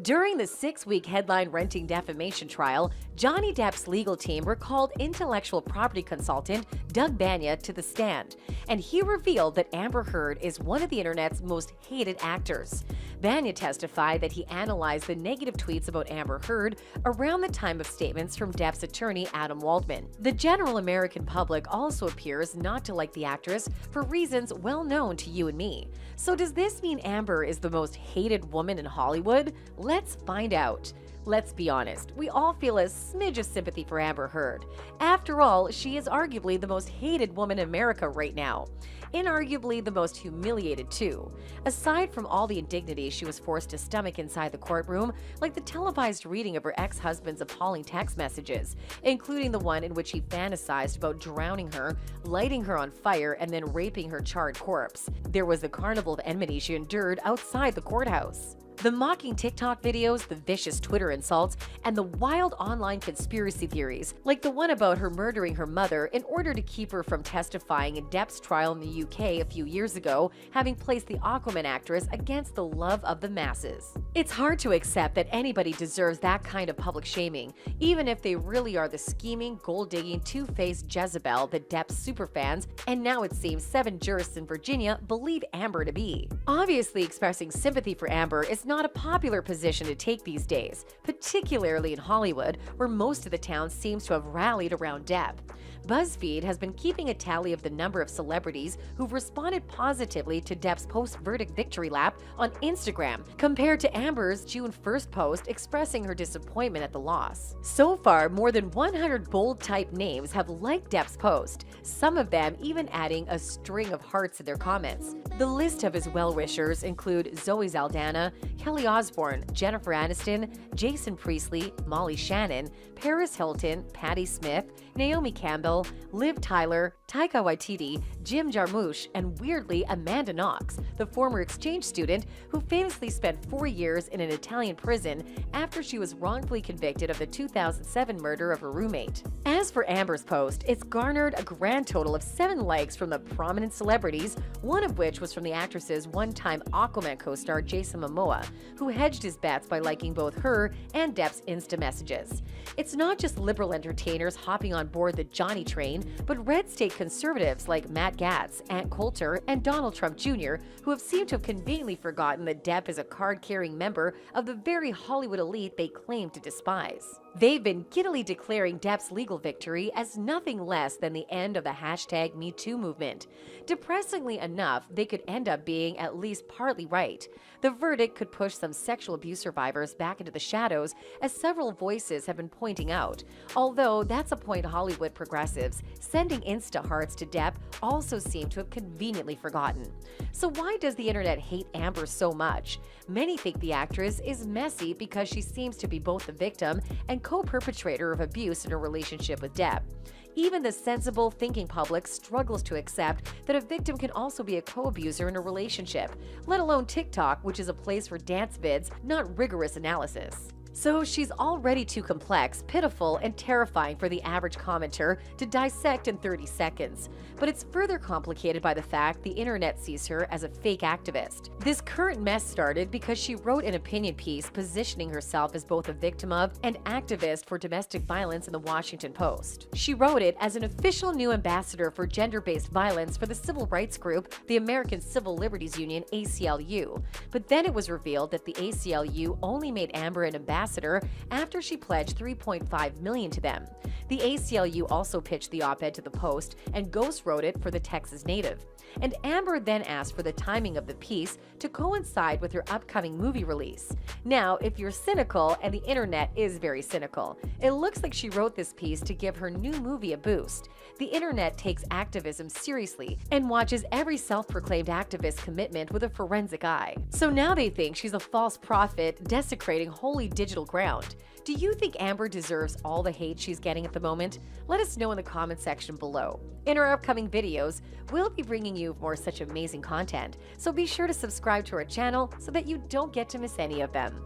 During the 6-week headline-renting defamation trial, Johnny Depp's legal team recalled intellectual property consultant Doug Banya to the stand, and he revealed that Amber Heard is one of the internet's most hated actors. Banya testified that he analyzed the negative tweets about Amber Heard around the time of statements from Depp's attorney Adam Waldman. The general American public also appears not to like the actress for reasons well known to you and me. So does this mean Amber is the most hated woman in Hollywood? Let's find out. Let's be honest, we all feel a smidge of sympathy for Amber Heard. After all, she is arguably the most hated woman in America right now. Inarguably the most humiliated too. Aside from all the indignities she was forced to stomach inside the courtroom, like the televised reading of her ex-husband's appalling text messages, including the one in which he fantasized about drowning her, lighting her on fire, and then raping her charred corpse. There was the carnival of enmity she endured outside the courthouse. The mocking TikTok videos, the vicious Twitter insults, and the wild online conspiracy theories, like the one about her murdering her mother in order to keep her from testifying in Depp's trial in the UK a few years ago, having placed the Aquaman actress against the love of the masses. It's hard to accept that anybody deserves that kind of public shaming, even if they really are the scheming, gold-digging, two-faced Jezebel that Depp's superfans, and now it seems 7 jurists in Virginia, believe Amber to be. Obviously, expressing sympathy for Amber is not a popular position to take these days, particularly in Hollywood, where most of the town seems to have rallied around Depp. BuzzFeed has been keeping a tally of the number of celebrities who've responded positively to Depp's post-verdict victory lap on Instagram, compared to Amber's June 1st post expressing her disappointment at the loss. So far, more than 100 bold-type names have liked Depp's post, some of them even adding a string of hearts in their comments. The list of his well-wishers include Zoe Saldana, Kelly Osbourne, Jennifer Aniston, Jason Priestley, Molly Shannon, Paris Hilton, Patti Smith, Naomi Campbell, Liv Tyler, Taika Waititi, Jim Jarmusch, and weirdly Amanda Knox, the former exchange student who famously spent 4 years in an Italian prison after she was wrongfully convicted of the 2007 murder of her roommate. As for Amber's post, it's garnered a grand total of 7 likes from the prominent celebrities, one of which was from the actress's one-time Aquaman co-star Jason Momoa, who hedged his bets by liking both her and Depp's Insta messages. It's not just liberal entertainers hopping on board the Johnny train, but red state conservatives like Matt Gaetz, Ant Coulter, and Donald Trump Jr., who have seemed to have conveniently forgotten that Depp is a card-carrying member of the very Hollywood elite they claim to despise. They've been giddily declaring Depp's legal victory as nothing less than the end of the #MeToo movement. Depressingly enough, they could end up being at least partly right. The verdict could push some sexual abuse survivors back into the shadows, as several voices have been pointing out. Although that's a point Hollywood progressives sending Insta hearts to Depp also seem to have conveniently forgotten. So why does the internet hate Amber so much? Many think the actress is messy because she seems to be both the victim and co-perpetrator of abuse in her relationship with Depp. Even the sensible, thinking public struggles to accept that a victim can also be a co-abuser in a relationship, let alone TikTok, which is a place for dance vids, not rigorous analysis. So she's already too complex, pitiful, and terrifying for the average commenter to dissect in 30 seconds. But it's further complicated by the fact the internet sees her as a fake activist. This current mess started because she wrote an opinion piece positioning herself as both a victim of and activist for domestic violence in the Washington Post. She wrote it as an official new ambassador for gender-based violence for the civil rights group, the American Civil Liberties Union, ACLU. But then it was revealed that the ACLU only made Amber an ambassador after she pledged $3.5 million to them. The ACLU also pitched the op-ed to the Post and ghost wrote it for the Texas native. And Amber then asked for the timing of the piece to coincide with her upcoming movie release. Now, if you're cynical, and the internet is very cynical, it looks like she wrote this piece to give her new movie a boost. The internet takes activism seriously and watches every self-proclaimed activist commitment with a forensic eye. So now they think she's a false prophet desecrating holy digital ground. Do you think Amber deserves all the hate she's getting at the moment? Let us know in the comment section below. In our upcoming videos, we'll be bringing you more such amazing content, so be sure to subscribe to our channel so that you don't get to miss any of them.